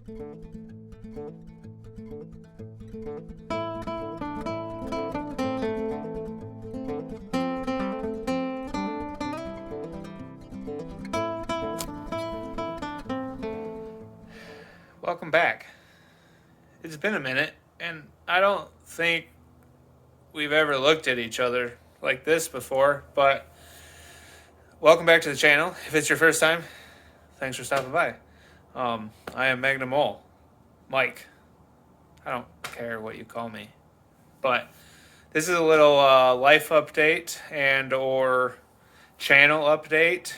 Welcome back. It's been a minute, and I don't think we've ever looked at each other like this before, but welcome back to the channel. If it's your first time, thanks for stopping by. I am Magna Mole. Mike. I don't care what you call me. But this is a little life update and or channel update,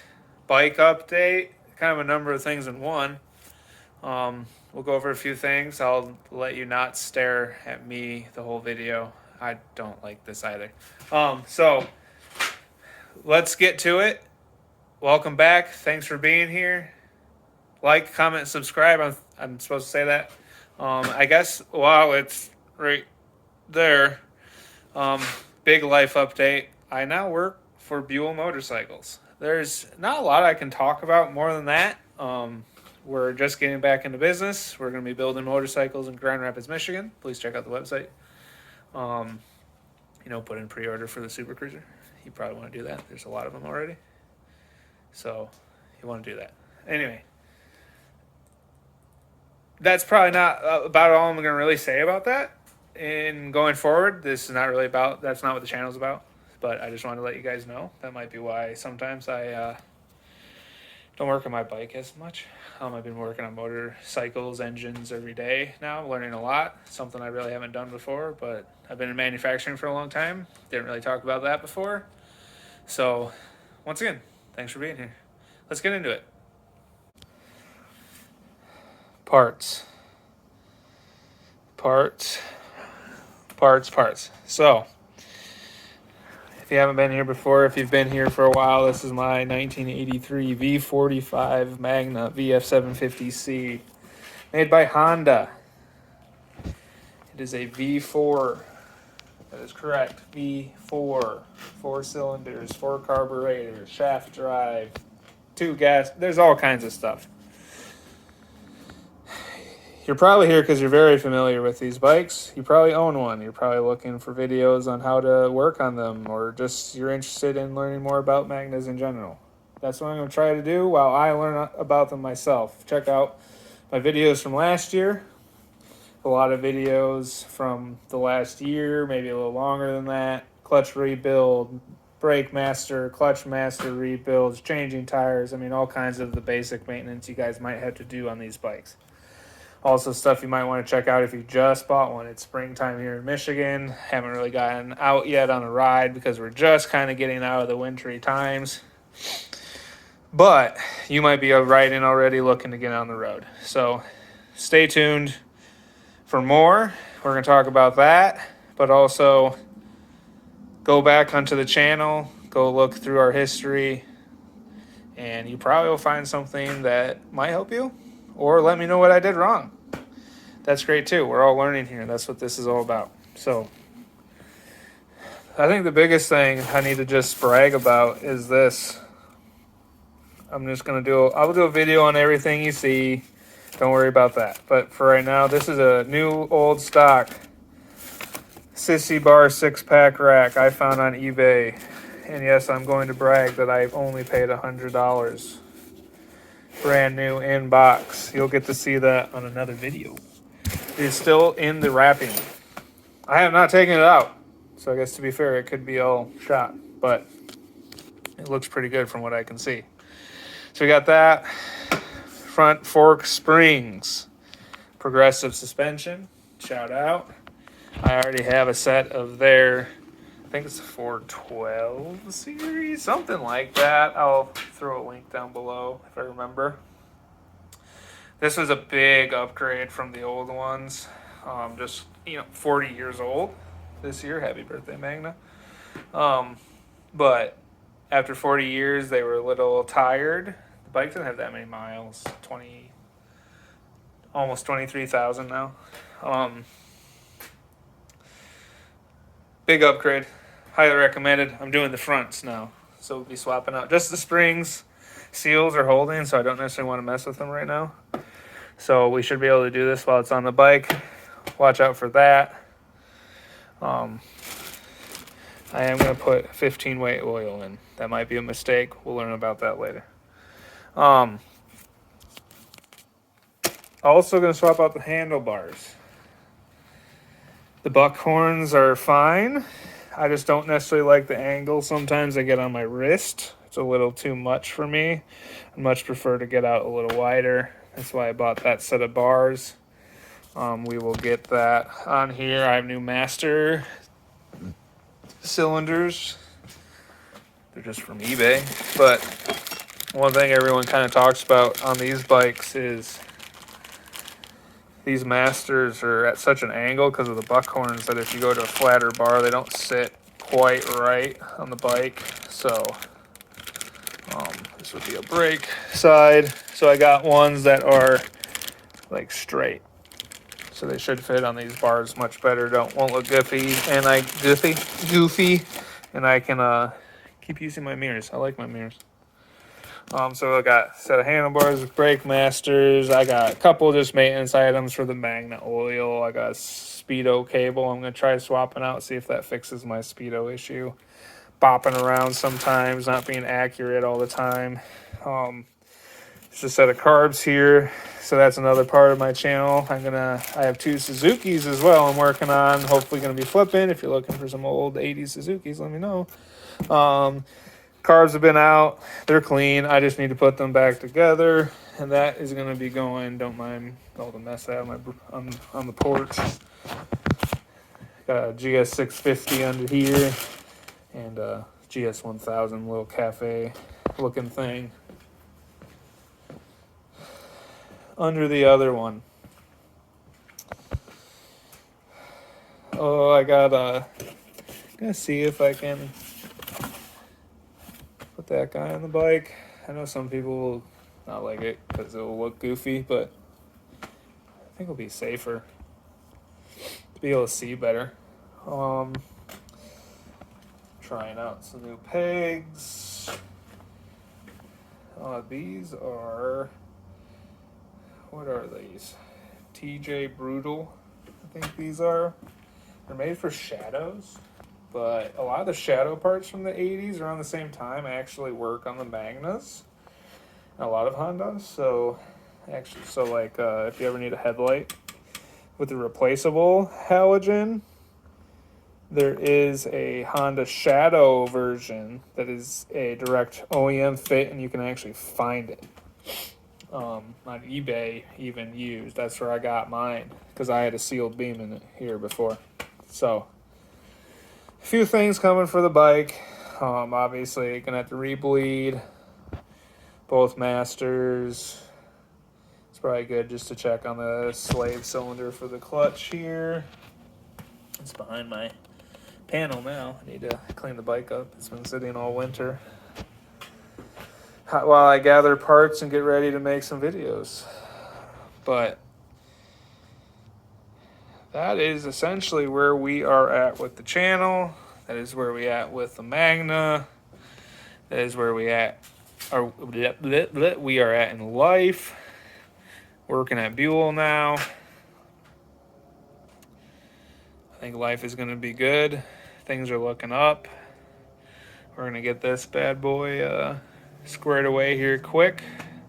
bike update, kind of a number of things in one. We'll go over a few things. I'll let you not stare at me the whole video. I don't like this either. So let's get to it. Welcome back. Thanks for being here. Like, comment, subscribe. I'm supposed to say that. I guess, wow, it's right there. Big life update. I now work for Buell motorcycles. There's not a lot I can talk about more than that. We're just getting back into business. We're going to be building motorcycles in Grand Rapids, Michigan. Please check out the website. Put in pre-order for the Super Cruiser. You probably want to do that. There's a lot of them already. So you want to do that. Anyway, that's probably not about all I'm going to really say about that. And going forward, this is not really about, that's not what the channel's about. But I just wanted to let you guys know. That might be why sometimes I don't work on my bike as much. I've been working on motorcycles, engines every day now. I'm learning a lot. Something I really haven't done before, but I've been in manufacturing for a long time. Didn't really talk about that before. So, once again, thanks for being here. Let's get into it. Parts. So, if you haven't been here before, if you've been here for a while, this is my 1983 V45 Magna VF750C, made by Honda. It is a V4. That is correct. V4. 4 cylinders, 4 carburetors, shaft drive, 2 gas. There's all kinds of stuff. You're probably here because you're very familiar with these bikes. You probably own one. You're probably looking for videos on how to work on them, or just you're interested in learning more about Magnas in general. That's what I'm going to try to do while I learn about them myself. Check out my videos from last year. A lot of videos from the last year, maybe a little longer than that. Clutch rebuild, brake master, clutch master rebuilds, changing tires. I mean, all kinds of the basic maintenance you guys might have to do on these bikes. Also stuff you might want to check out if you just bought one. It's springtime here in Michigan. Haven't really gotten out yet on a ride because we're just kind of getting out of the wintry times. But you might be riding already looking to get on the road. So stay tuned for more. We're going to talk about that. But also go back onto the channel. Go look through our history. And you probably will find something that might help you. Or let me know what I did wrong. That's great too. We're all learning here. That's what this is all about. So I think the biggest thing I need to just brag about is this. I'm just going to I'll do a video on everything you see. Don't worry about that. But for right now, this is a new old stock Sissy Bar 6-pack rack I found on eBay. And yes, I'm going to brag that I only paid $100. Brand new in box. You'll get to see that on another video. It's still in the wrapping. I have not taken it out. So I guess to be fair, it could be all shot. But it looks pretty good from what I can see. So we got that. Front fork springs. Progressive suspension. Shout out. I already have a set of their, I think it's the 412 series. Something like that. I'll throw a link down below if I remember. This was a big upgrade from the old ones. 40 years old this year. Happy birthday, Magna. But after 40 years, they were a little tired. The bike didn't have that many miles. Almost 23,000 now. Big upgrade. Highly recommended. I'm doing the fronts now. So we'll be swapping out just the springs. Seals are holding, so I don't necessarily want to mess with them right now. So we should be able to do this while it's on the bike. Watch out for that. I am going to put 15 weight oil in. That might be a mistake. We'll learn about that later. Also going to swap out the handlebars. The buckhorns are fine. I just don't necessarily like the angle. Sometimes they get on my wrist. It's a little too much for me. I much prefer to get out a little wider. That's why I bought that set of bars. We will get that on here. I have new master cylinders. They're just from eBay. But one thing everyone kind of talks about on these bikes is these masters are at such an angle because of the buckhorns that if you go to a flatter bar, they don't sit quite right on the bike. So this would be a brake side. So I got ones that are like straight. So they should fit on these bars much better. Won't look goofy, and I can keep using my mirrors. I like my mirrors. So I got a set of handlebars, brake masters. I got a couple just maintenance items for the Magna oil. I got a speedo cable. I'm gonna try swapping out, see if that fixes my speedo issue. Bopping around sometimes, not being accurate all the time. Just a set of carbs here. So that's another part of my channel. I have 2 Suzukis as well I'm working on. Hopefully gonna be flipping. If you're looking for some old 80s Suzukis, let me know. Carbs have been out. They're clean. I just need to put them back together. And that is gonna be going, don't mind all the mess out on the porch. Got a GS 650 under here and a GS 1000 little cafe looking thing under the other one. Oh, gonna see if I can put that guy on the bike. I know some people will not like it because it will look goofy, but I think it'll be safer to be able to see better. Trying out some new pegs. These are, what are these? TJ Brutal, I think these are. They're made for shadows, but a lot of the shadow parts from the 80s around the same time actually work on the Magnas. A lot of Hondas. So if you ever need a headlight with a replaceable halogen, there is a Honda Shadow version that is a direct OEM fit, and you can actually find it on eBay, even used. That's where I got mine because I had a sealed beam in it here before. So a few things coming for the bike. Obviously gonna have to rebleed both masters. It's probably good just to check on the slave cylinder for the clutch here. It's behind my panel now. I need to clean the bike up. It's been sitting all winter while I gather parts and get ready to make some videos. But that is essentially where we are at with the channel. That is where we at with the Magna. That is where we are at in life. Working at Buell now. I think life is going to be good. Things are looking up. We're going to get this bad boy squared away here quick.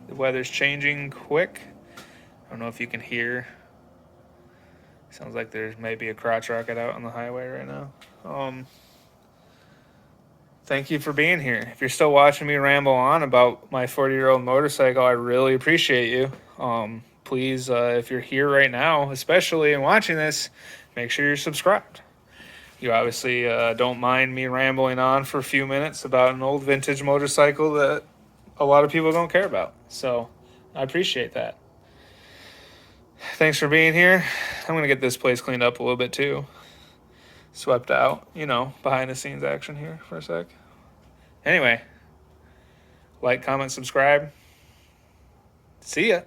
The weather's changing quick. I don't know if you can hear. Sounds like there's maybe a crotch rocket out on the highway right now. Thank you for being here. If you're still watching me ramble on about my 40-year-old motorcycle, I really appreciate you. Please, if you're here right now, especially and watching this, make sure you're subscribed. You obviously don't mind me rambling on for a few minutes about an old vintage motorcycle that a lot of people don't care about. So I appreciate that. Thanks for being here. I'm going to get this place cleaned up a little bit too. Swept out, behind the scenes action here for a sec. Anyway, like, comment, subscribe. See ya.